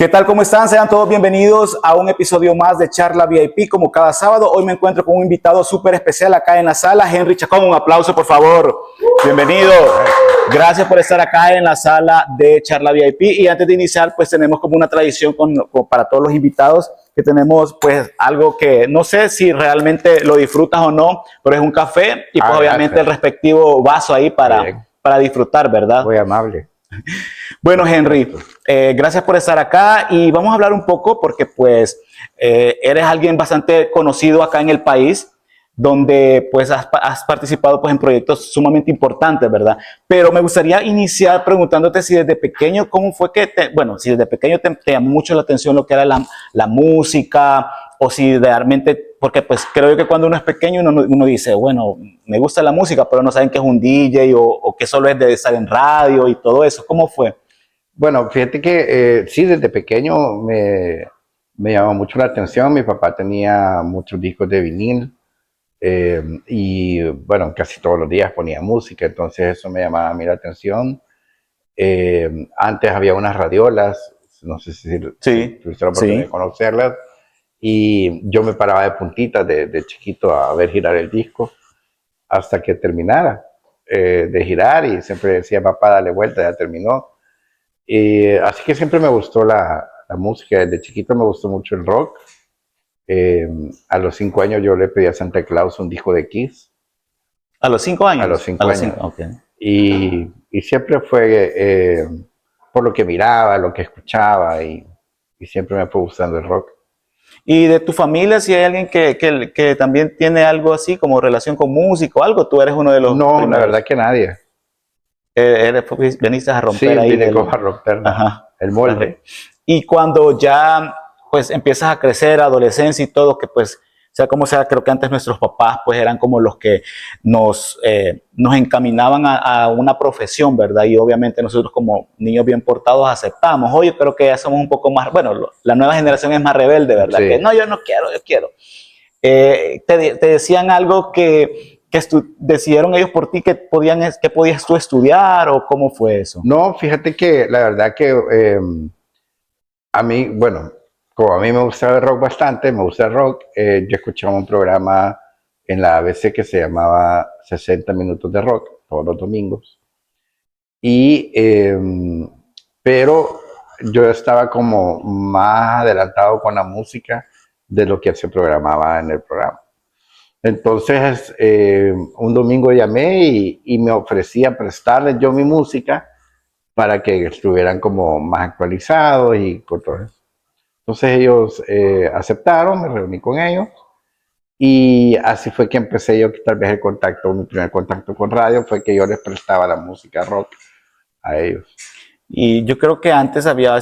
¿Qué tal? ¿Cómo están? Sean todos bienvenidos a un episodio más de Charla VIP. Como cada sábado, hoy me encuentro con un invitado súper especial acá en la sala, Henry Chacón. Un aplauso, por favor. Bienvenido. Gracias por estar acá en la sala de Charla VIP. Y antes de iniciar, pues tenemos como una tradición para todos los invitados, que tenemos pues algo que no sé si realmente lo disfrutas o no, pero es un café y pues obviamente el respectivo vaso ahí para disfrutar, ¿verdad? Muy amable. Bueno, Henry, gracias por estar acá y vamos a hablar un poco porque pues eres alguien bastante conocido acá en el país, donde pues has participado pues en proyectos sumamente importantes, ¿verdad? Pero me gustaría iniciar preguntándote si desde pequeño, ¿cómo fue que si desde pequeño te llamó mucho la atención lo que era la música, o si realmente, porque pues creo yo que cuando uno es pequeño uno dice, bueno, me gusta la música, pero no saben qué es un DJ o que solo es de estar en radio y todo eso. ¿Cómo fue? Bueno, fíjate que sí, desde pequeño me llamó mucho la atención. Mi papá tenía muchos discos de vinil y bueno, casi todos los días ponía música, entonces eso me llamaba a mí la atención. Antes había unas radiolas, no sé si Sí, tuviste la oportunidad de conocerlas, y yo me paraba de puntitas de chiquito a ver girar el disco hasta que terminara de girar, y siempre decía, papá, dale vuelta, ya terminó. Así que siempre me gustó la música. Desde chiquito me gustó mucho el rock. A los 5 años yo le pedí a Santa Claus un disco de Kiss. ¿A los 5 años? A los 5 años. Okay. Y siempre fue por lo que miraba, lo que escuchaba, y siempre me fue gustando el rock. ¿Y de tu familia, si hay alguien que también tiene algo así como relación con música o algo? ¿Tú eres uno de los No, primeros? la verdad que nadie. Veniste a romper ahí. Sí, vine como a romper el molde. Y cuando ya pues empiezas a crecer, adolescencia y todo, que pues sea como sea, creo que antes nuestros papás pues eran como los que nos encaminaban a una profesión, ¿verdad? Y obviamente nosotros como niños bien portados aceptamos. Hoy yo creo que ya somos un poco más, bueno, la nueva generación es más rebelde, ¿verdad? Sí. Que no, yo no quiero, yo quiero. Te decían algo que decidieron ellos por ti que podías tú estudiar, o cómo fue eso? No, fíjate que la verdad que a mí, bueno, como a mí me gusta el rock bastante, me gusta el rock, yo escuchaba un programa en la ABC que se llamaba 60 Minutos de Rock, todos los domingos. Pero yo estaba como más adelantado con la música de lo que se programaba en el programa. Entonces, un domingo llamé y me ofrecía prestarles yo mi música para que estuvieran como más actualizados y con todo eso. Entonces ellos aceptaron, me reuní con ellos, y así fue que empecé yo, tal vez mi primer contacto con radio fue que yo les prestaba la música rock a ellos. Y yo creo que antes había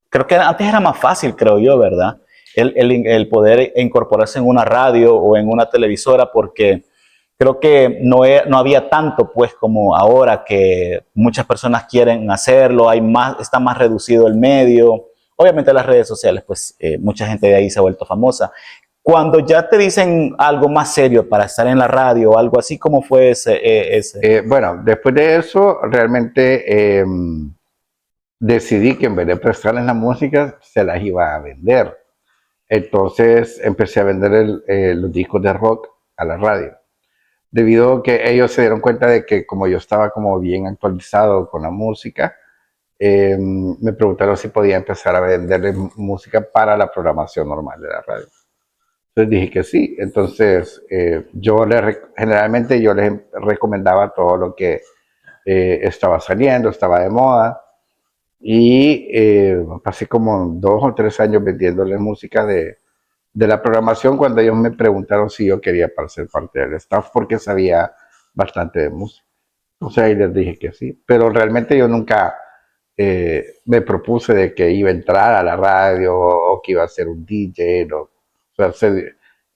creo que antes era más fácil, creo yo, ¿verdad? El poder incorporarse en una radio o en una televisora, porque creo que no había tanto, pues, como ahora, que muchas personas quieren hacerlo, está más reducido el medio. Obviamente las redes sociales, pues, mucha gente de ahí se ha vuelto famosa. Cuando ya te dicen algo más serio para estar en la radio o algo así, ¿cómo fue ese? Bueno, después de eso, realmente decidí que en vez de prestarles la música, se las iba a vender. Entonces empecé a vender los discos de rock a la radio, debido a que ellos se dieron cuenta de que como yo estaba como bien actualizado con la música, me preguntaron si podía empezar a venderles música para la programación normal de la radio. Entonces dije que sí. Entonces generalmente yo les recomendaba todo lo que estaba saliendo, estaba de moda, y pasé como 2 o 3 años vendiéndoles música de la programación, cuando ellos me preguntaron si yo quería ser parte del staff porque sabía bastante de música. Entonces ahí les dije que sí, pero realmente yo nunca me propuse de que iba a entrar a la radio o que iba a ser un DJ, ¿no? O sea,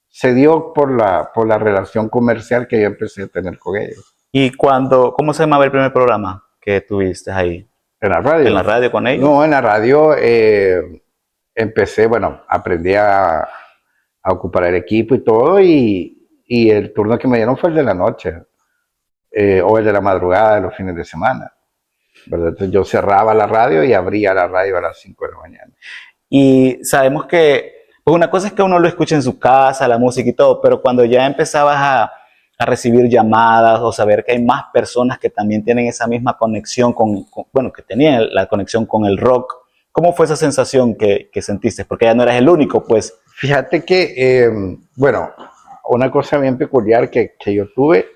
se dio por la relación comercial que yo empecé a tener con ellos. ¿Y cómo se llamaba el primer programa que tuviste ahí? ¿En la radio? ¿En la radio con ellos? No, en la radio empecé, bueno, aprendí a ocupar el equipo y todo, y el turno que me dieron fue el de la noche, o el de la madrugada de los fines de semana. ¿verdad? Entonces yo cerraba la radio y abría la radio a las 5 de la mañana. Y sabemos que, pues una cosa es que uno lo escucha en su casa, la música y todo, pero cuando ya empezabas a recibir llamadas o saber que hay más personas que también tienen esa misma conexión bueno, que tenían la conexión con el rock, ¿cómo fue esa sensación que sentiste? Porque ya no eras el único, pues. Fíjate que, bueno, una cosa bien peculiar que yo tuve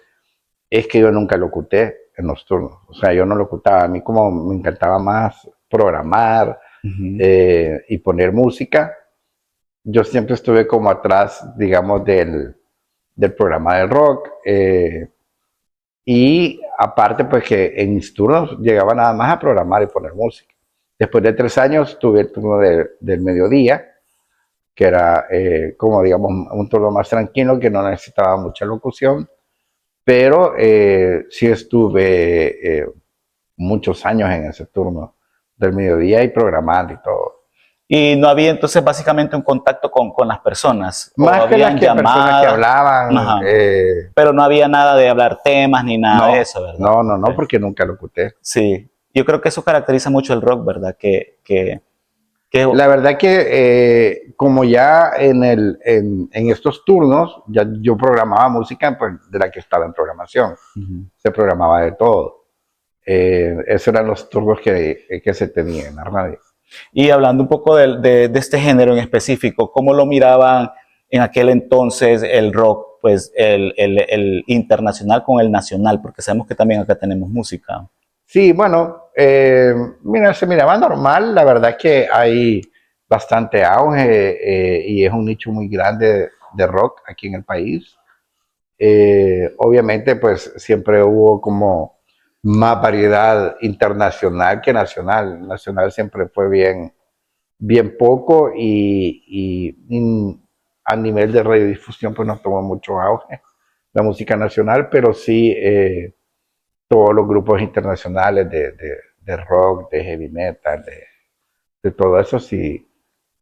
es que yo nunca locuté en los turnos. O sea, yo no locutaba. A mí como me encantaba más programar y poner música, yo siempre estuve como atrás, digamos, del programa de rock. Y aparte, pues que en mis turnos llegaba nada más a programar y poner música. Después de 3 años tuve el turno del mediodía, que era como digamos un turno más tranquilo, que no necesitaba mucha locución, pero sí estuve muchos años en ese turno del mediodía y programando y todo. Y no había entonces básicamente un contacto con las personas, o Más que las habían que personas que llamadas, hablaban, ajá, pero no había nada de hablar temas ni nada de no, eso, ¿verdad? no, Okay. porque nunca locuté. Sí, yo creo que eso caracteriza mucho el rock, ¿verdad? Que La verdad que como ya en estos turnos, ya yo programaba música pues, de la que estaba en programación. Se programaba de todo. Esos eran los turnos que se tenían en la radio. Y hablando un poco de este género en específico, ¿cómo lo miraban en aquel entonces el rock, pues el internacional con el nacional? Porque sabemos que también acá tenemos música. Sí, bueno, mira, se miraba normal. La verdad que hay bastante auge y es un nicho muy grande de rock aquí en el país. Obviamente, pues siempre hubo como más variedad internacional que nacional. Nacional siempre fue bien poco y a nivel de radiodifusión pues no tomó mucho auge la música nacional, pero sí todos los grupos internacionales de rock, de heavy metal, de todo eso sí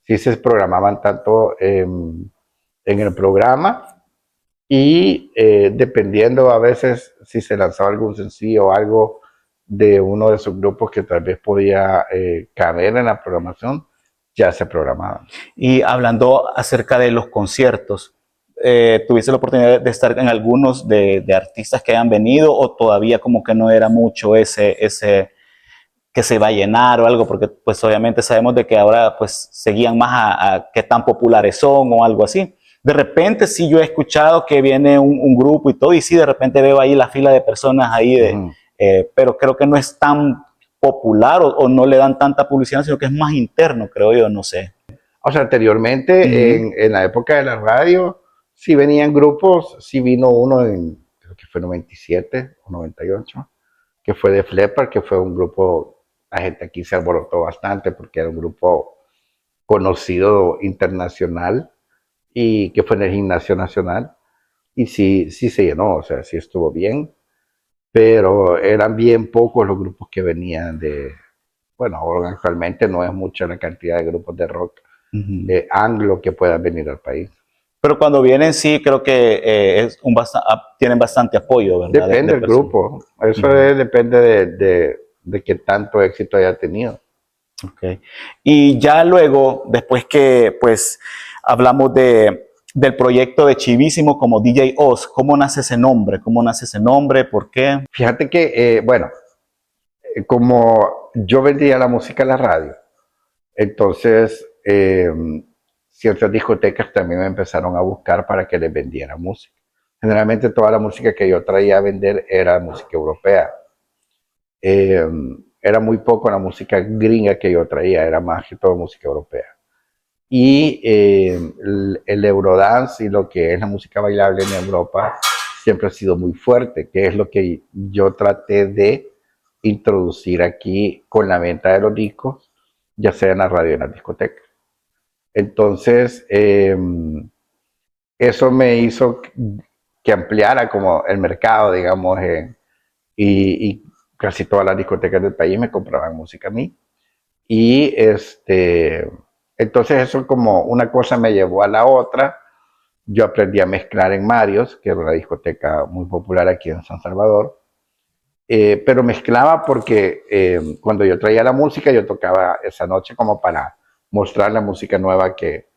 se programaban tanto en el programa y dependiendo a veces si se lanzaba algún sencillo o algo de uno de sus grupos que tal vez podía caber en la programación, ya se programaban. Y hablando acerca de los conciertos, ¿tuviste la oportunidad de estar en algunos de artistas que hayan venido o todavía como que no era mucho ese que se va a llenar o algo? Porque pues obviamente sabemos de que ahora pues seguían más a qué tan populares son o algo así. De repente sí yo he escuchado que viene un grupo y todo, y sí de repente veo ahí la fila de personas ahí, pero creo que no es tan popular o no le dan tanta publicidad, sino que es más interno, creo yo, no sé. O sea, anteriormente, en la época de la radio, sí venían grupos, sí vino uno creo que fue 97 o 98, que fue de Flepper, que fue un grupo, la gente aquí se alborotó bastante porque era un grupo conocido internacional y que fue en el Gimnasio Nacional. Y sí se llenó, o sea, sí estuvo bien, pero eran bien pocos los grupos que venían bueno, ahora actualmente no es mucha la cantidad de grupos de rock anglo que puedan venir al país. Pero cuando vienen, sí, creo que tienen bastante apoyo, ¿verdad? Depende De del personas. grupo, eso depende de qué tanto éxito haya tenido. Okay. Y ya luego, después que pues hablamos del proyecto de Chivísimo como DJ Oz, ¿cómo nace ese nombre? ¿Cómo nace ese nombre? ¿Por qué? Fíjate que, bueno, como yo vendía la música en la radio, entonces ciertas discotecas también me empezaron a buscar para que les vendiera música. Generalmente toda la música que yo traía a vender era música europea. Eh, Era muy poco la música gringa que yo traía, era más que todo música europea. Y el Eurodance y lo que es la música bailable en Europa siempre ha sido muy fuerte, que es lo que yo traté de introducir aquí con la venta de los discos, ya sea en la radio o en la discoteca. Entonces, eso me hizo que ampliara como el mercado, digamos, y casi todas las discotecas del país me compraban música a mí. Y entonces eso como una cosa me llevó a la otra. Yo aprendí a mezclar en Marios, que es una discoteca muy popular aquí en San Salvador. pero mezclaba porque cuando yo traía la música, yo tocaba esa noche como para mostrar la música nueva que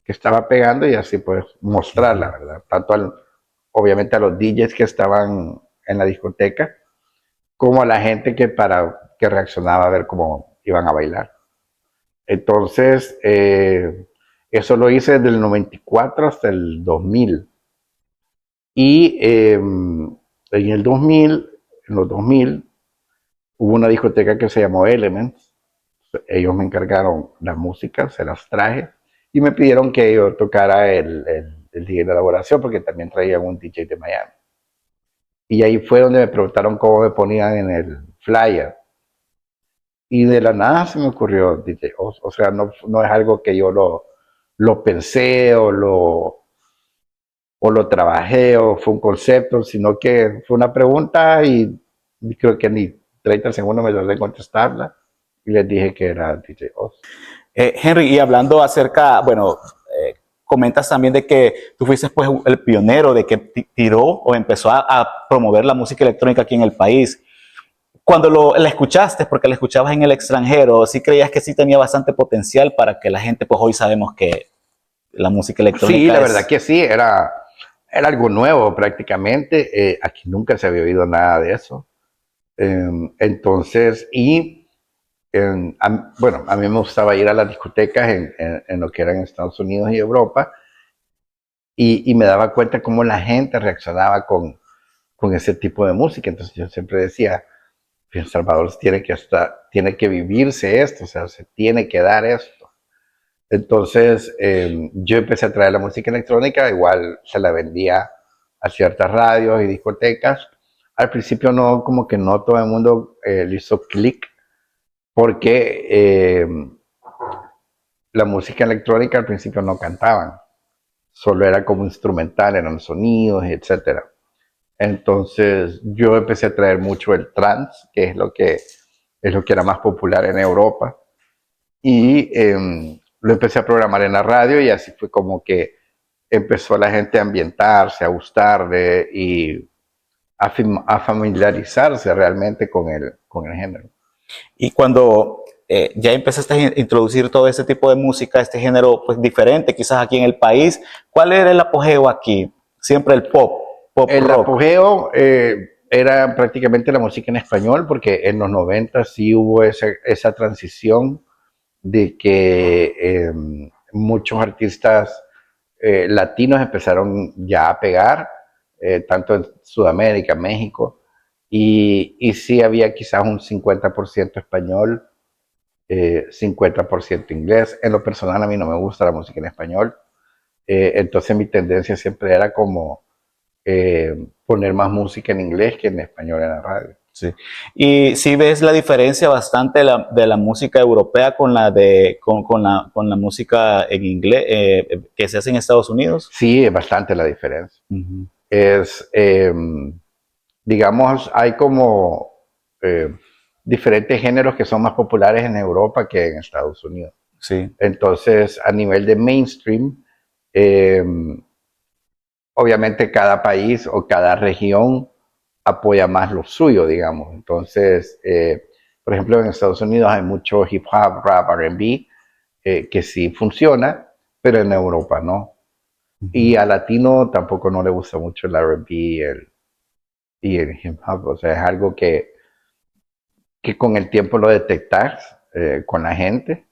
estaba pegando y así pues mostrarla, ¿verdad? Tanto obviamente a los DJs que estaban en la discoteca, como a la gente que reaccionaba a ver cómo iban a bailar. Entonces, eso lo hice desde el 94 hasta el 2000. Y en el 2000, en los 2000, hubo una discoteca que se llamó Elements. Ellos me encargaron la música, se las traje y me pidieron que yo tocara el DJ de elaboración porque también traían un DJ de Miami. Y ahí fue donde me preguntaron cómo me ponían en el flyer. Y de la nada se me ocurrió DJ. O sea, no es algo que yo lo pensé o lo trabajé o fue un concepto, sino que fue una pregunta y creo que ni 30 segundos me tardé en contestarla y les dije que era DJ Oz. Henry, y hablando acerca, bueno, comentas también de que tú fuiste pues el pionero de que tiró o empezó a promover la música electrónica aquí en el país. Cuando la escuchaste, porque la escuchabas en el extranjero, ¿sí creías que sí tenía bastante potencial para que la gente, pues hoy sabemos que la música electrónica Sí, la verdad que sí, era algo nuevo prácticamente. Aquí nunca se había oído nada de eso. Entonces, bueno, a mí me gustaba ir a las discotecas en lo que eran Estados Unidos y Europa y me daba cuenta cómo la gente reaccionaba con ese tipo de música. Entonces yo siempre decía, en Salvador tiene que vivirse esto, o sea, se tiene que dar esto. Entonces yo empecé a traer la música electrónica, igual se la vendía a ciertas radios y discotecas. Al principio no, como que no todo el mundo le hizo clic porque la música electrónica al principio no cantaban, solo era como instrumental, eran sonidos, etcétera. Entonces yo empecé a traer mucho el trance, que es lo que era más popular en Europa, y lo empecé a programar en la radio y así fue como que empezó la gente a ambientarse, a gustarle y a familiarizarse realmente con el género. y cuando ya empezaste a introducir todo ese tipo de música, este género pues diferente, quizás aquí en el país, ¿cuál era el apogeo aquí? Siempre el pop El rock. apogeo era prácticamente la música en español, porque en los 90 sí hubo esa transición de que muchos artistas latinos empezaron ya a pegar, tanto en Sudamérica, México, y sí había quizás un 50% español, 50% inglés. En lo personal a mí no me gusta la música en español, entonces mi tendencia siempre era como poner más música en inglés que en español en la radio. Sí. Y si ves la diferencia bastante de la música europea con la música en inglés que se hace en Estados Unidos. Sí, es bastante la diferencia. Uh-huh. Es, digamos, hay como diferentes géneros que son más populares en Europa que en Estados Unidos. Sí. Entonces, a nivel de mainstream, eh, obviamente cada país o cada región apoya más lo suyo, digamos. Entonces, por ejemplo, en Estados Unidos hay mucho hip hop, rap, R&B, que sí funciona, pero en Europa no. Y a latino tampoco no le gusta mucho el R&B y el hip hop. O sea, es algo que con el tiempo lo detectas con la gente,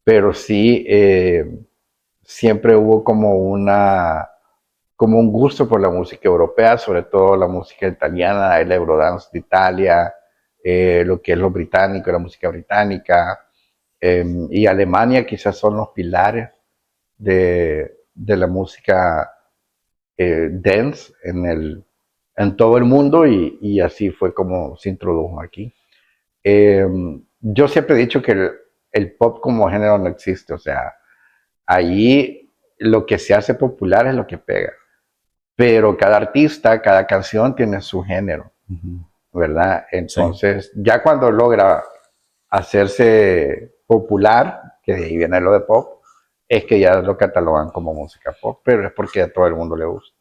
pero sí siempre hubo como un gusto por la música europea, sobre todo la música italiana, el Eurodance de Italia, lo que es lo británico, la música británica, y Alemania quizás son los pilares de la música dance en todo el mundo y así fue como se introdujo aquí. Eh, yo siempre he dicho que el pop como género no existe, o sea, allí lo que se hace popular es lo que pega, pero cada artista, cada canción tiene su género, Uh-huh. ¿verdad? Sí. Entonces, ya cuando logra hacerse popular, que de ahí viene lo de pop, es que ya lo catalogan como música pop, pero es porque a todo el mundo le gusta.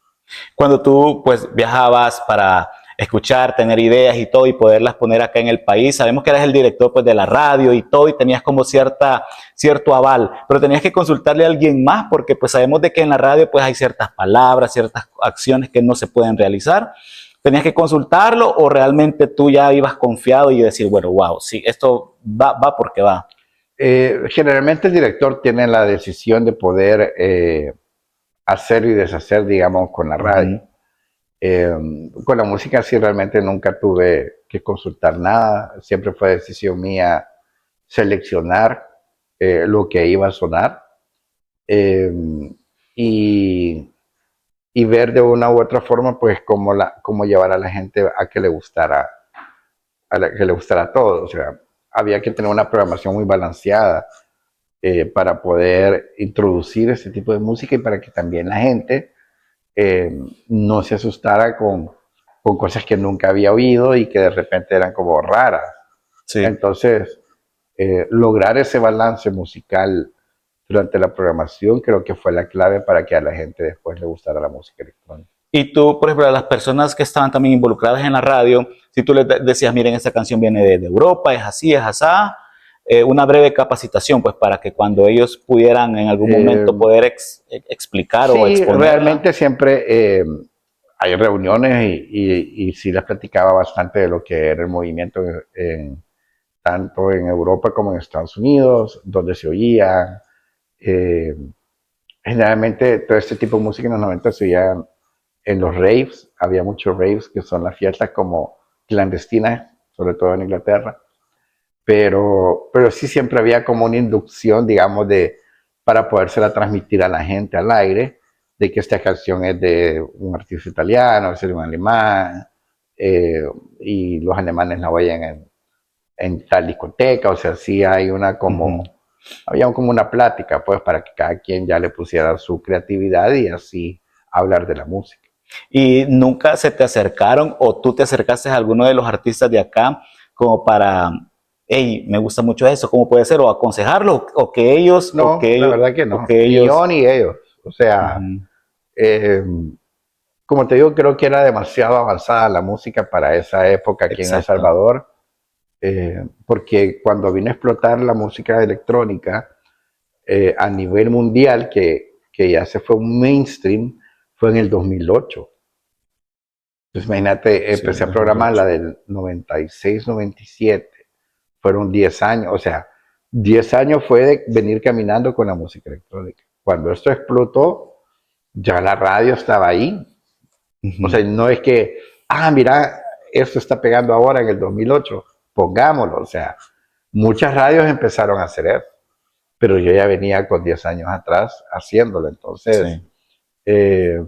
Cuando tú pues viajabas para escuchar, tener ideas y todo y poderlas poner acá en el país. Sabemos que eras el director pues de la radio y todo y tenías como cierto aval, pero tenías que consultarle a alguien más porque pues sabemos de que en la radio pues hay ciertas palabras, ciertas acciones que no se pueden realizar. ¿Tenías que consultarlo o realmente tú ya ibas confiado y decir, bueno, wow, sí, esto va porque va? Generalmente el director tiene la decisión de poder hacer y deshacer, digamos, con la radio. Con la música sí realmente nunca tuve que consultar nada, siempre fue decisión mía seleccionar lo que iba a sonar eh, y, y ver de una u otra forma pues cómo llevar a la gente a que le gustara, que le gustara todo. O sea, había que tener una programación muy balanceada para poder introducir ese tipo de música y para que también la gente no se asustara con cosas que nunca había oído y que de repente eran como raras. Sí. Entonces, lograr ese balance musical durante la programación creo que fue la clave para que a la gente después le gustara la música electrónica. Y tú, por ejemplo, a las personas que estaban también involucradas en la radio, si tú les decías, miren, esta canción viene de Europa, es así, es asá, una breve capacitación, pues para que cuando ellos pudieran en algún momento poder explicar o Sí, exponerla. realmente siempre hay reuniones y sí les platicaba bastante de lo que era el movimiento tanto en Europa como en Estados Unidos, donde se oía. Eh, Generalmente todo este tipo de música en los 90 se oía en los raves, había muchos raves que son las fiestas como clandestinas, sobre todo en Inglaterra, pero sí siempre había como una inducción, digamos, para podérsela transmitir a la gente al aire, de que esta canción es de un artista italiano, es de un alemán, eh, y los alemanes la oyen en tal discoteca, o sea, sí hay una como, había como una plática, pues, para que cada quien ya le pusiera su creatividad y así hablar de la música. Y nunca se te acercaron o tú te acercaste a alguno de los artistas de acá como para, hey, me gusta mucho eso, ¿cómo puede ser? O aconsejarlo, No, la verdad que o no, que ni yo ellos. ni ellos, o sea, Ujú. eh, como te digo, creo que era demasiado avanzada la música para esa época aquí en El Exacto. Salvador, porque cuando vino a explotar la música electrónica a nivel mundial, que ya se fue un mainstream, fue en el 2008. Entonces, imagínate, Sí, empecé a programar 2008. la del 96, 97, fueron 10 años, o sea, 10 años fue de venir caminando con la música electrónica. Cuando esto explotó, ya la radio estaba ahí. O Ujú. sea, no es que, mira, esto está pegando ahora en el 2008, pongámoslo. O sea, muchas radios empezaron a hacer eso, pero yo ya venía con 10 años atrás haciéndolo. Entonces, Sí. eh,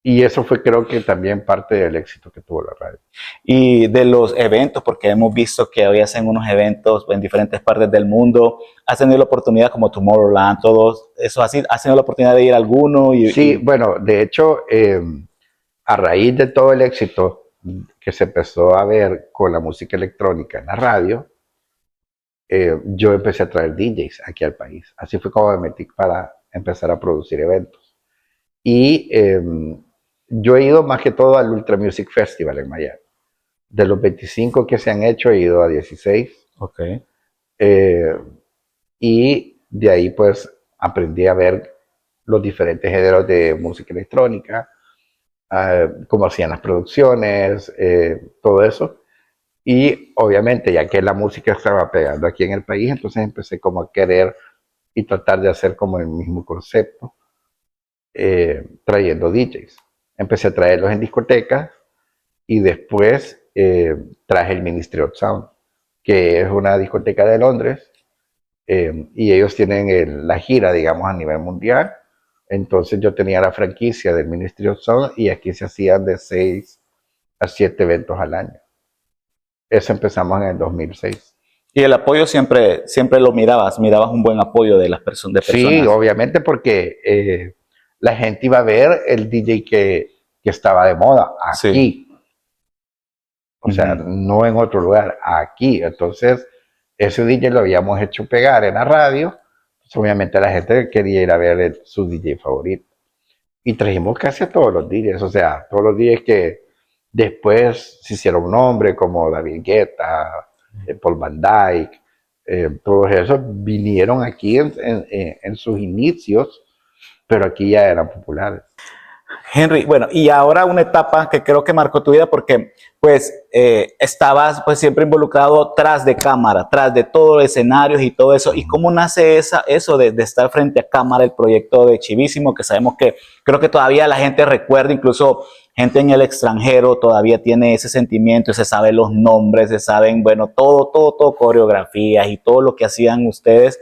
y eso fue creo que también parte del éxito que tuvo la radio. Y de los eventos, porque hemos visto que hoy hacen unos eventos en diferentes partes del mundo, has tenido la oportunidad como Tomorrowland, todos eso así, has tenido la oportunidad de ir a alguno Sí, bueno, de hecho, a raíz de todo el éxito que se empezó a ver con la música electrónica en la radio, yo empecé a traer DJs aquí al país. Así fue como me metí para empezar a producir eventos. Y yo he ido más que todo al Ultra Music Festival en Miami. De los 25 que se han hecho, he ido a 16. Ok. eh, y de ahí pues aprendí a ver los diferentes géneros de música electrónica, cómo hacían las producciones, todo eso. Y obviamente, ya que la música estaba pegando aquí en el país, entonces empecé como a querer y tratar de hacer como el mismo concepto, trayendo DJs. Empecé a traerlos en discotecas y después traje el Ministry of Sound, que es una discoteca de Londres, y ellos tienen la gira, digamos, a nivel mundial. Entonces yo tenía la franquicia del Ministry of Sound y aquí se hacían de 6 a 7 eventos al año. Eso empezamos en el 2006. Y el apoyo siempre lo mirabas un buen apoyo de las personas, de Sí, personas. obviamente porque la gente iba a ver el DJ que estaba de moda Sí. aquí, o sea, Ujú. no en otro lugar, aquí. Entonces, ese DJ lo habíamos hecho pegar en la radio, pues, obviamente la gente quería ir a ver su DJ favorito. Y trajimos casi a todos los DJs, o sea, todos los DJs Después se hicieron nombres como David Guetta, Paul Van Dyke, todos esos vinieron aquí en sus inicios, pero aquí ya eran populares. Henry, bueno, y ahora una etapa que creo que marcó tu vida porque pues estabas pues siempre involucrado tras de cámara, tras de todos los escenarios y todo eso. ¿Y cómo nace eso de estar frente a cámara, el proyecto de Chivísimo, que sabemos que creo que todavía la gente recuerda, incluso gente en el extranjero todavía tiene ese sentimiento, se saben los nombres, se saben, bueno, todo, coreografías y todo lo que hacían ustedes.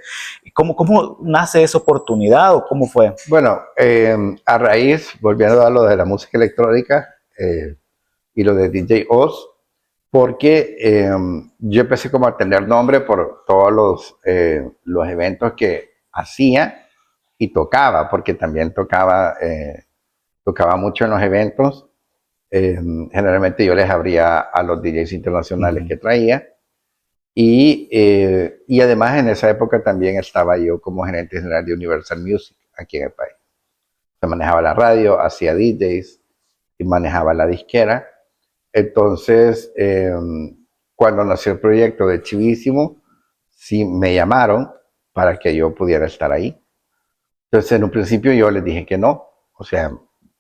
¿Cómo nace esa oportunidad o cómo fue? Bueno, a raíz, volviendo a lo de la música electrónica y lo de DJ Oz, porque yo empecé como a tener nombre por todos los eventos que hacía y tocaba, porque también tocaba mucho en los eventos. Generalmente yo les abría a los DJs internacionales que traía. Y además en esa época también estaba yo como gerente general de Universal Music aquí en el país. Se manejaba la radio, hacía DJs y manejaba la disquera. Entonces, cuando nació el proyecto de Chivísimo, sí me llamaron para que yo pudiera estar ahí. Entonces, en un principio yo les dije que no. O sea,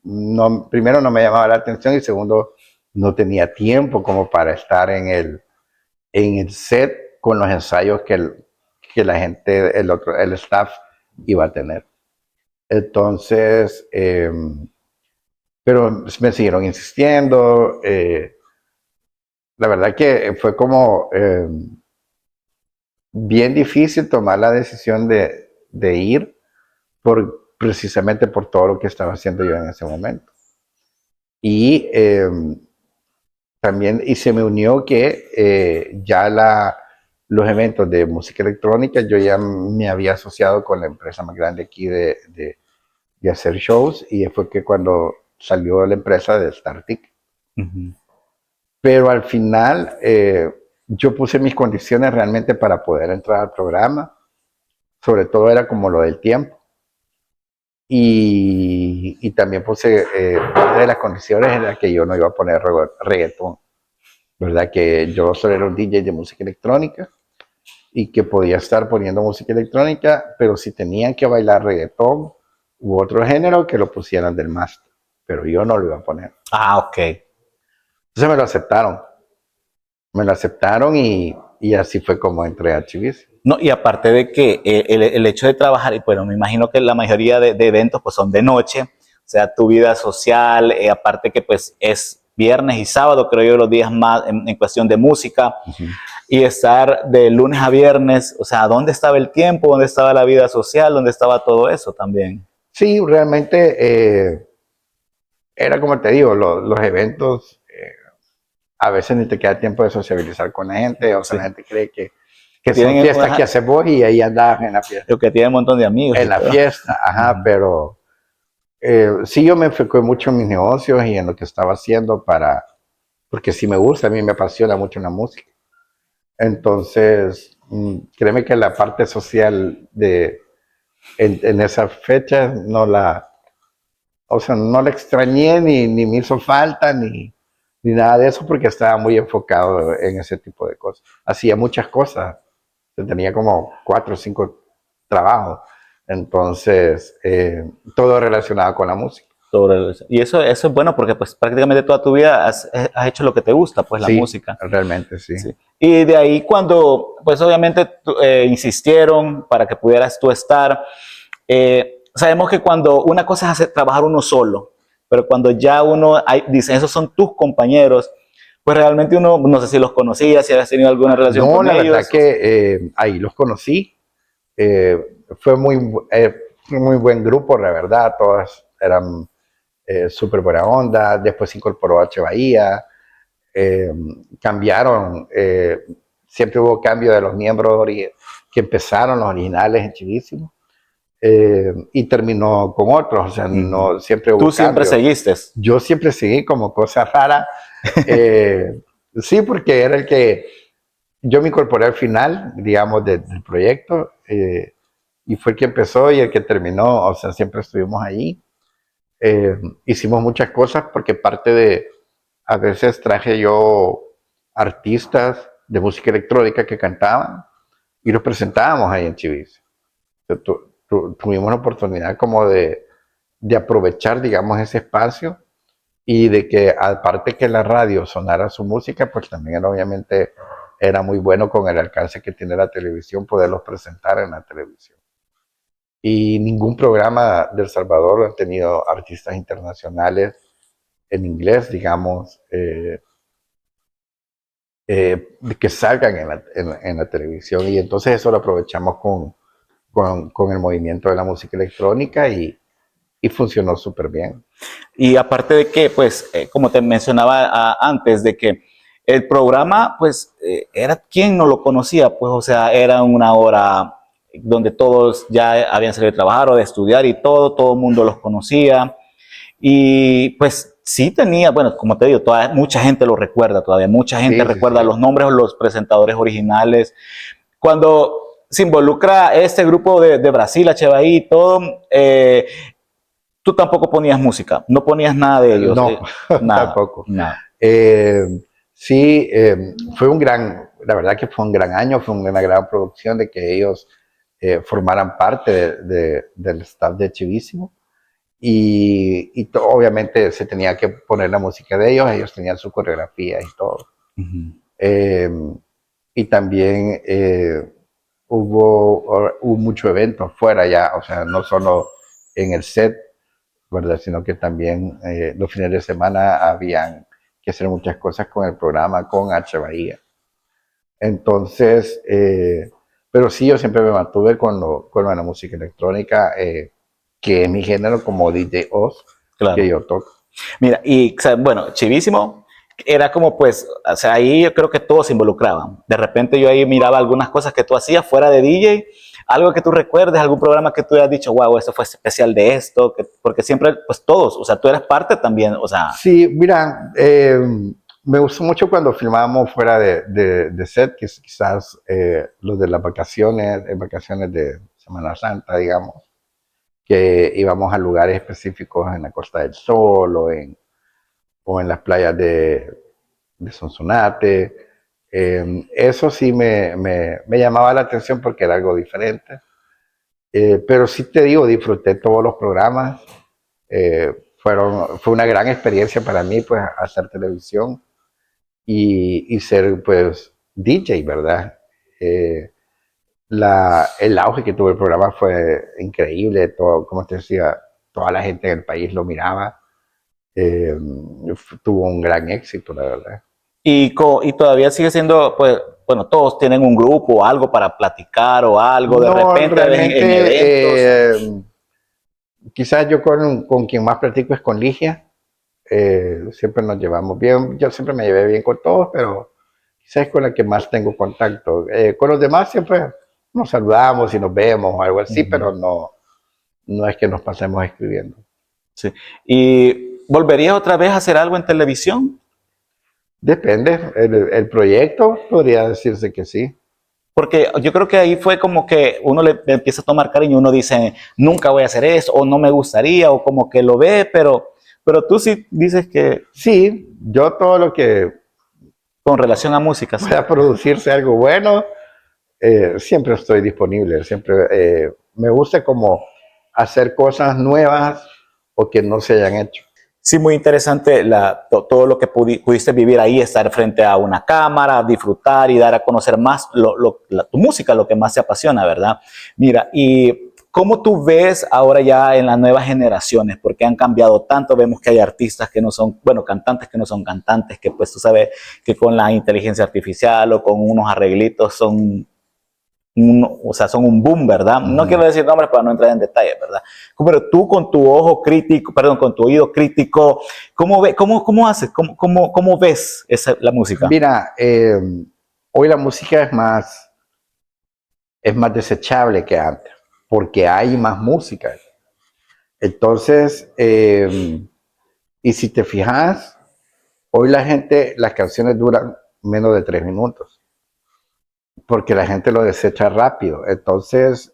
no, primero no me llamaba la atención y segundo, no tenía tiempo como para estar en el set con los ensayos que la gente, el staff iba a tener. Entonces, pero me siguieron insistiendo. La verdad que fue como bien difícil tomar la decisión de ir precisamente por todo lo que estaba haciendo yo en ese momento. Y también, y se me unió que ya los eventos de música electrónica, yo ya me había asociado con la empresa más grande aquí de hacer shows, y fue que cuando salió la empresa de Startic. Pero al final yo puse mis condiciones realmente para poder entrar al programa, sobre todo era como lo del tiempo. Y también puse, una de las condiciones era que yo no iba a poner reggaetón, ¿verdad? Que yo solo era un DJ de música electrónica y que podía estar poniendo música electrónica, pero si tenían que bailar reggaetón u otro género, que lo pusieran del máster, pero yo no lo iba a poner. Ah, ok. Entonces me lo aceptaron y así fue como entré a Chivis. No, y aparte de que el hecho de trabajar, y bueno, me imagino que la mayoría de eventos pues son de noche, o sea, tu vida social, aparte que pues es viernes y sábado, creo yo, los días más en cuestión de música, y estar de lunes a viernes, o sea, ¿dónde estaba el tiempo? ¿Dónde estaba la vida social? ¿Dónde estaba todo eso también? Sí, realmente era como te digo, los eventos, a veces ni te queda tiempo de sociabilizar con la gente, o sea, la gente cree que son fiestas que haces vos y ahí andas en la fiesta. Lo que tiene un montón de amigos. En la fiesta, ajá, pero sí yo me enfoqué mucho en mis negocios y en lo que estaba haciendo porque sí me gusta, a mí me apasiona mucho la música. Entonces, créeme que la parte social en esas fechas no la extrañé ni me hizo falta ni nada de eso porque estaba muy enfocado en ese tipo de cosas. Hacía muchas cosas, tenía como 4 o 5 trabajos, entonces todo relacionado con la música. Y eso es bueno porque pues prácticamente toda tu vida has hecho lo que te gusta, pues la música. Realmente sí. Y de ahí cuando, pues obviamente insistieron para que pudieras tú estar, sabemos que cuando una cosa es hacer, trabajar uno solo, pero cuando ya uno dice, esos son tus compañeros, pues realmente uno, no sé si los conocías, si habías tenido alguna relación con ellos. No, la verdad que ahí los conocí. Fue muy buen grupo, la verdad, todas eran súper buena onda. Después se incorporó H. Bahía, cambiaron, siempre hubo cambio de los miembros que empezaron, los originales en Chivísimo, y terminó con otros, o sea, no, siempre hubo ¿Tú siempre seguiste? Yo siempre seguí como cosa rara, sí, porque era el que yo me incorporé al final, digamos, del proyecto, y fue el que empezó y el que terminó, o sea, siempre estuvimos ahí. Hicimos muchas cosas porque parte de a veces traje yo artistas de música electrónica que cantaban y los presentábamos ahí en Chivís. Tuvimos la oportunidad como de aprovechar, digamos, ese espacio y de que aparte que la radio sonara su música, pues también obviamente era muy bueno con el alcance que tiene la televisión poderlos presentar en la televisión. Y ningún programa de El Salvador ha tenido artistas internacionales en inglés, digamos, que salgan en la televisión. Y entonces eso lo aprovechamos con el movimiento de la música electrónica y funcionó súper bien. Y aparte de que, pues, como te mencionaba antes, de que el programa, pues, era quien no lo conocía, pues, o sea, era una hora donde todos ya habían salido de trabajar o de estudiar y todo el mundo los conocía. Y pues sí tenía, bueno, como te digo, mucha gente lo recuerda todavía, mucha gente Sí, sí, recuerda sí. los nombres o los presentadores originales. Cuando se involucra este grupo de Brasil, HBI y todo, tú tampoco ponías música, no ponías nada de ellos, No, nada, tampoco. nada. Eh, sí, fue la verdad que fue un gran año, fue una gran producción de que ellos formaran parte del staff de Chivísimo. Obviamente se tenía que poner la música de ellos tenían su coreografía y todo. Uh-huh. Eh, y también hubo mucho evento fuera ya, o sea, no solo en el set, ¿verdad? Sino que también los fines de semana habían que hacer muchas cosas con el programa, con H Bahía. Entonces, pero sí, yo siempre me mantuve con la música electrónica, que es mi género como DJ Oz, que Claro. yo toco. Mira, y o sea, bueno, Chivísimo era como pues, o sea, ahí yo creo que todos se involucraban. De repente yo ahí miraba algunas cosas que tú hacías fuera de DJ, algo que tú recuerdes, algún programa que tú hayas dicho, wow, esto fue especial de esto, porque siempre, pues todos, o sea, tú eres parte también, o sea. Sí, mira, me gustó mucho cuando filmábamos fuera de set, que quizás los de las vacaciones, en vacaciones de Semana Santa, digamos, que íbamos a lugares específicos en la Costa del Sol o en las playas de Sonsonate. Eso sí me llamaba la atención porque era algo diferente. Pero sí te digo, disfruté todos los programas. Fue una gran experiencia para mí, pues, hacer televisión y ser, pues, DJ, ¿verdad? Eh, el auge que tuvo el programa fue increíble. Todo, como te decía, toda la gente en el país lo miraba. Eh, Tuvo un gran éxito, la verdad. Y todavía sigue siendo, pues, bueno, todos tienen un grupo o algo para platicar o algo, de No, repente en eventos. realmente, quizás yo con quien más platico es con Ligia. Siempre nos llevamos bien. Yo siempre me llevé bien con todos, pero quizás es con la que más tengo contacto. Con los demás siempre nos saludamos y nos vemos o algo así, Uh-huh. pero no es que nos pasemos escribiendo. Sí. ¿Y volverías otra vez a hacer algo en televisión? Depende, el proyecto podría decirse que sí. Porque yo creo que ahí fue como que uno le empieza a tomar cariño, uno dice, nunca voy a hacer eso, o no me gustaría, o como que lo ve, pero tú sí dices que Sí, yo todo lo que con relación a música, sí. pueda producirse algo bueno, siempre estoy disponible. Siempre me gusta como hacer cosas nuevas o que no se hayan hecho. Sí, muy interesante todo lo que pudiste vivir ahí, estar frente a una cámara, disfrutar y dar a conocer más tu música, lo que más te apasiona, ¿verdad? Mira, y ¿cómo tú ves ahora ya en las nuevas generaciones? Porque han cambiado tanto, vemos que hay artistas que no son, bueno, cantantes que no son cantantes, que pues tú sabes que con la inteligencia artificial o con unos arreglitos o sea, son un boom, ¿verdad? No quiero decir nombres para no entrar en detalles, ¿verdad? Pero tú con tu ojo crítico, perdón, con tu oído crítico, ¿cómo haces? ¿Cómo ves la música? Mira, hoy la música es más desechable que antes, porque hay más música. Entonces, y si te fijas, hoy las canciones duran menos de 3 minutos, porque la gente lo desecha rápido. Entonces,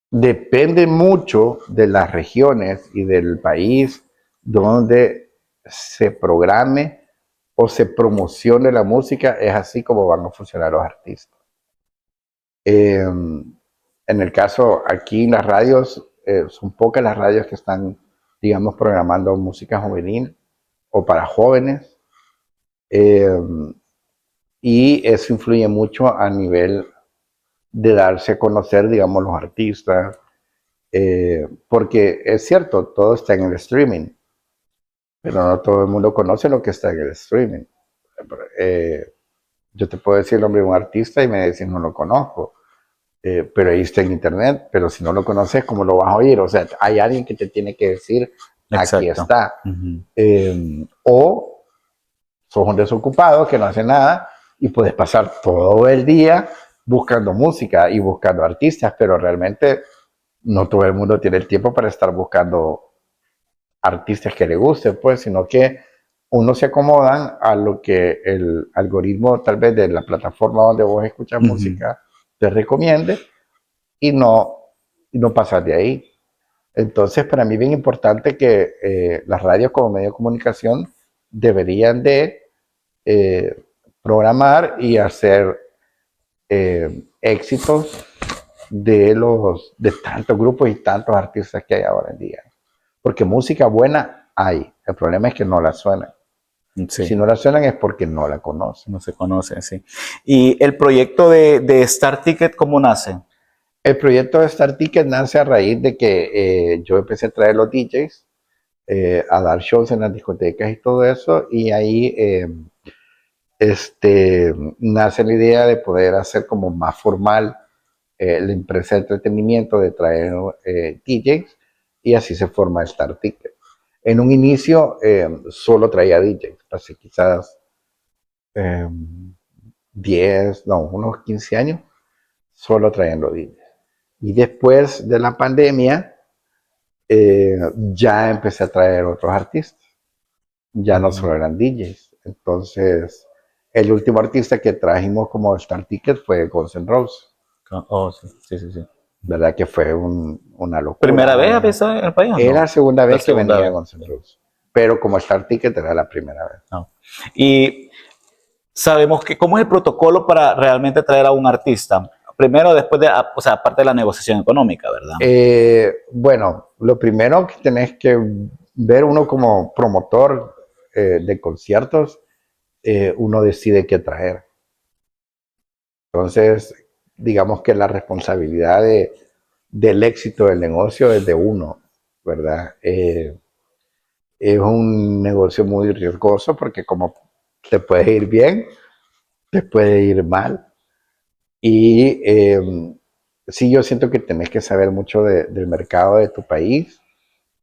depende mucho de las regiones y del país donde se programe o se promocione la música, es así como van a funcionar los artistas. En el caso aquí, las radios, son pocas las radios que están, digamos, programando música juvenil o para jóvenes. Y eso influye mucho a nivel de darse a conocer, digamos, los artistas. Porque es cierto, todo está en el streaming, pero no todo el mundo conoce lo que está en el streaming. Yo te puedo decir el nombre de un artista y me decís no lo conozco. Pero ahí está en internet, pero si no lo conoces, ¿cómo lo vas a oír? O sea, hay alguien que te tiene que decir, aquí Exacto. está. O sos un desocupado que no hace nada y puedes pasar todo el día buscando música y buscando artistas, pero realmente no todo el mundo tiene el tiempo para estar buscando artistas que le gusten, pues, sino que uno se acomodan a lo que el algoritmo tal vez de la plataforma donde vos escuchas música te recomiende y no pasar de ahí. Entonces, para mí es bien importante que las radios como medio de comunicación deberían de programar y hacer éxitos de tantos grupos y tantos artistas que hay ahora en día. Porque música buena hay. El problema es que no la suenan. Sí. Si no la suenan es porque no la conocen. No se conoce, sí. ¿Y el proyecto de Star Ticket cómo nace? El proyecto de Star Ticket nace a raíz de que yo empecé a traer los DJs a dar shows en las discotecas y todo eso, y ahí nace la idea de poder hacer como más formal la empresa de entretenimiento, de traer DJs, y así se forma Star Ticket. En un inicio solo traía DJs, hace quizás 10, no, unos 15 años, solo trayendo DJs. Y después de la pandemia, ya empecé a traer otros artistas, ya no solo eran DJs. Entonces, el último artista que trajimos como Star Ticket fue Guns N' Roses. Oh, sí, sí, sí, sí. ¿Verdad? Que fue una locura. ¿Primera vez había en el país o no? Era la segunda vez La que segunda venía vez. Guns N' Roses. Pero como Star Ticket era la primera vez. No. Y sabemos que cómo es el protocolo para realmente traer a un artista. Primero, después de, o sea, aparte de la negociación económica, ¿verdad? Bueno, lo primero que tenés que ver uno como promotor de conciertos, uno decide qué traer. Entonces, digamos que la responsabilidad del éxito del negocio es de uno, ¿verdad? Es un negocio muy riesgoso porque como te puede ir bien, te puede ir mal. Y sí, yo siento que tenés que saber mucho del mercado de tu país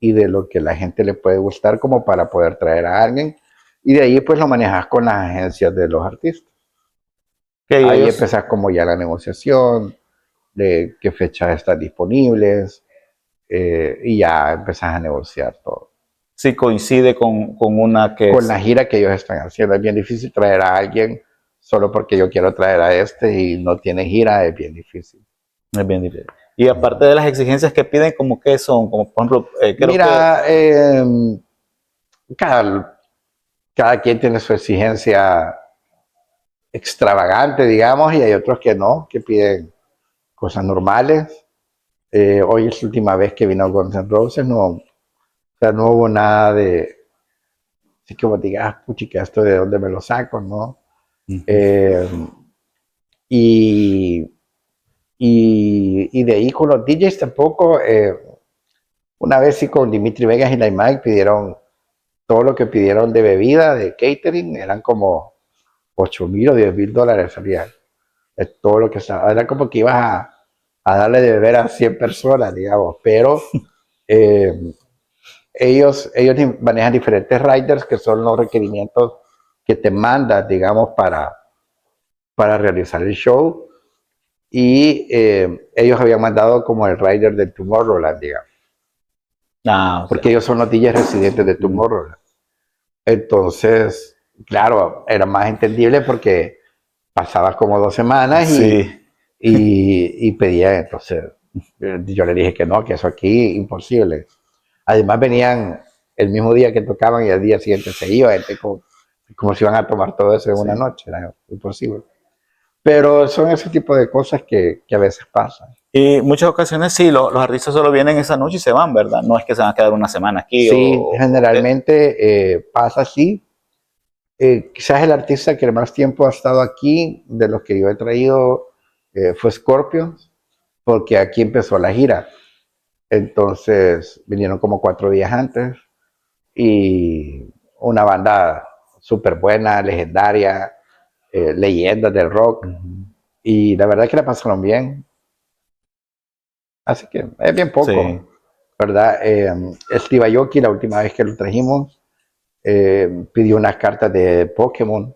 y de lo que la gente le puede gustar como para poder traer a alguien. Y de ahí pues lo manejas con las agencias de los artistas. Que Ahí ellos empezás como ya la negociación, de qué fechas están disponibles, y ya empezás a negociar todo. sí coincide con una que Con es, la gira que ellos están haciendo. Es bien difícil traer a alguien solo porque yo quiero traer a este y no tiene gira, es bien difícil. es bien difícil. Y aparte de las exigencias que piden, como que son, como por ejemplo, creo que Mira, cada, cada quien tiene su exigencia extravagante, digamos, y hay otros que no, que piden cosas normales. Hoy es la última vez que vino Guns N' Roses, no, o sea, no hubo nada de, así que vos digas, puchica, esto de dónde me lo saco, ¿no? Eh, y, y de ahí con los DJs tampoco, una vez sí con Dimitri Vegas y la Mike pidieron todo lo que pidieron de bebida, de catering, eran como 8,000 o 10,000 dólares salía. Es todo lo que estaba, era como que ibas a darle de beber a 100 personas, digamos, pero eh, ellos manejan diferentes riders que son los requerimientos que te mandas, digamos, para realizar el show. Y ellos habían mandado como el rider de Tomorrowland, digamos, porque ellos son los DJs residentes de Tomorrowland. Entonces, claro, era más entendible porque pasabas como 2 semanas sí, y pedía, entonces yo le dije que no, que eso aquí imposible. Además venían el mismo día que tocaban y al día siguiente se iba, gente como si iban a tomar todo eso en una noche, era imposible. Pero son ese tipo de cosas que a veces pasan. Y muchas ocasiones sí, los artistas solo vienen esa noche y se van, ¿verdad? No es que se van a quedar una semana aquí Sí, generalmente pasa así. Quizás el artista que más tiempo ha estado aquí, de los que yo he traído, fue Scorpions, porque aquí empezó la gira. Entonces vinieron como 4 días antes y una banda súper buena, legendaria, leyendas del rock. Y la verdad que la pasaron bien. Así que es bien poco, sí. ¿verdad? Steve Aoki, la última vez que lo trajimos, pidió unas cartas de Pokémon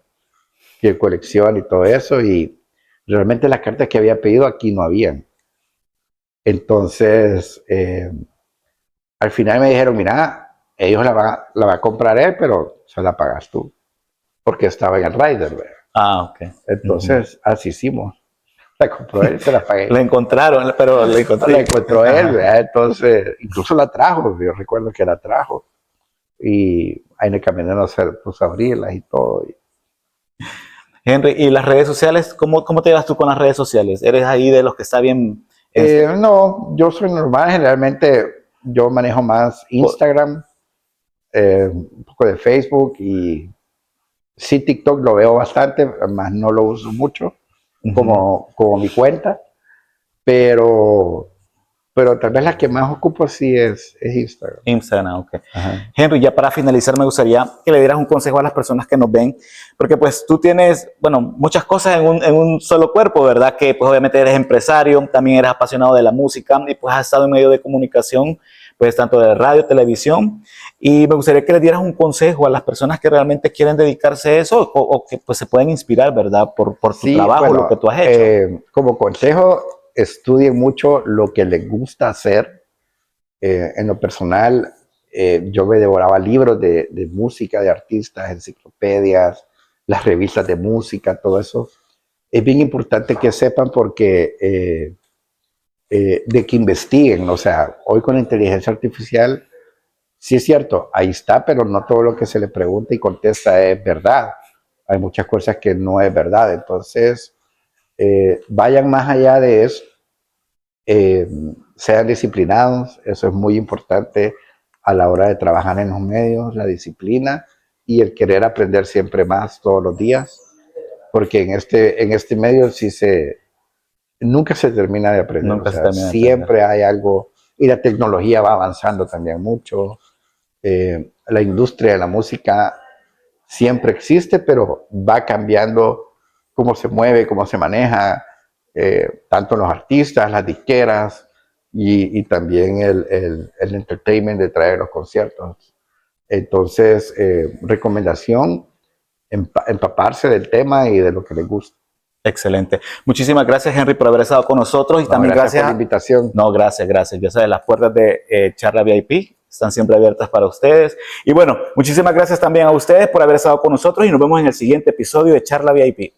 que colección y todo eso, y realmente las cartas que había pedido aquí no habían. Entonces, al final me dijeron, mira, ellos la va a comprar él, pero se la pagas tú, porque estaba en el rider, ¿verdad? Ah, ok. Entonces, así hicimos. La compró él, se la pagué. La encontraron, pero la La encontró él, ¿verdad? Entonces, incluso la trajo, yo recuerdo que la trajo. Y ahí en el camino no se puso a abrirlas y todo. Henry, ¿y las redes sociales? ¿Cómo te llevas tú con las redes sociales? ¿Eres ahí de los que está bien? No, yo soy normal, generalmente yo manejo más Instagram, un poco de Facebook y sí TikTok lo veo bastante, más no lo uso mucho como mi cuenta, pero, pero tal vez la que más ocupo sí es Instagram. Instagram, ok. Ajá. Henry, ya para finalizar me gustaría que le dieras un consejo a las personas que nos ven, porque pues tú tienes, bueno, muchas cosas en un solo cuerpo, ¿verdad? Que pues obviamente eres empresario, también eres apasionado de la música y pues has estado en medio de comunicación, pues tanto de radio, televisión, y me gustaría que le dieras un consejo a las personas que realmente quieren dedicarse a eso o que pues se pueden inspirar, ¿verdad? Por tu Sí, trabajo, bueno, lo que tú has hecho. como consejo, estudien mucho lo que les gusta hacer. En lo personal, yo me devoraba libros de música, de artistas, enciclopedias, las revistas de música, todo eso. Es bien importante que sepan porque de que investiguen, o sea, hoy con la inteligencia artificial, sí es cierto, ahí está, pero no todo lo que se le pregunta y contesta es verdad. Hay muchas cosas que no es verdad, entonces vayan más allá de eso, eh, sean disciplinados, eso es muy importante a la hora de trabajar en los medios, la disciplina y el querer aprender siempre más todos los días, porque en este medio nunca se termina de aprender, o Nunca se sea, termina de entender. siempre hay algo, y la tecnología va avanzando también mucho, la industria de la música siempre existe, pero va cambiando cómo se mueve, cómo se maneja, tanto los artistas, las disqueras y también el entertainment de traer los conciertos. Entonces, recomendación, empaparse del tema y de lo que les gusta. Excelente. Muchísimas gracias, Henry, por haber estado con nosotros y No, también gracias por la gracias. invitación. No, gracias, gracias. Ya sabes, las puertas de Charla VIP están siempre abiertas para ustedes. Y bueno, muchísimas gracias también a ustedes por haber estado con nosotros y nos vemos en el siguiente episodio de Charla VIP.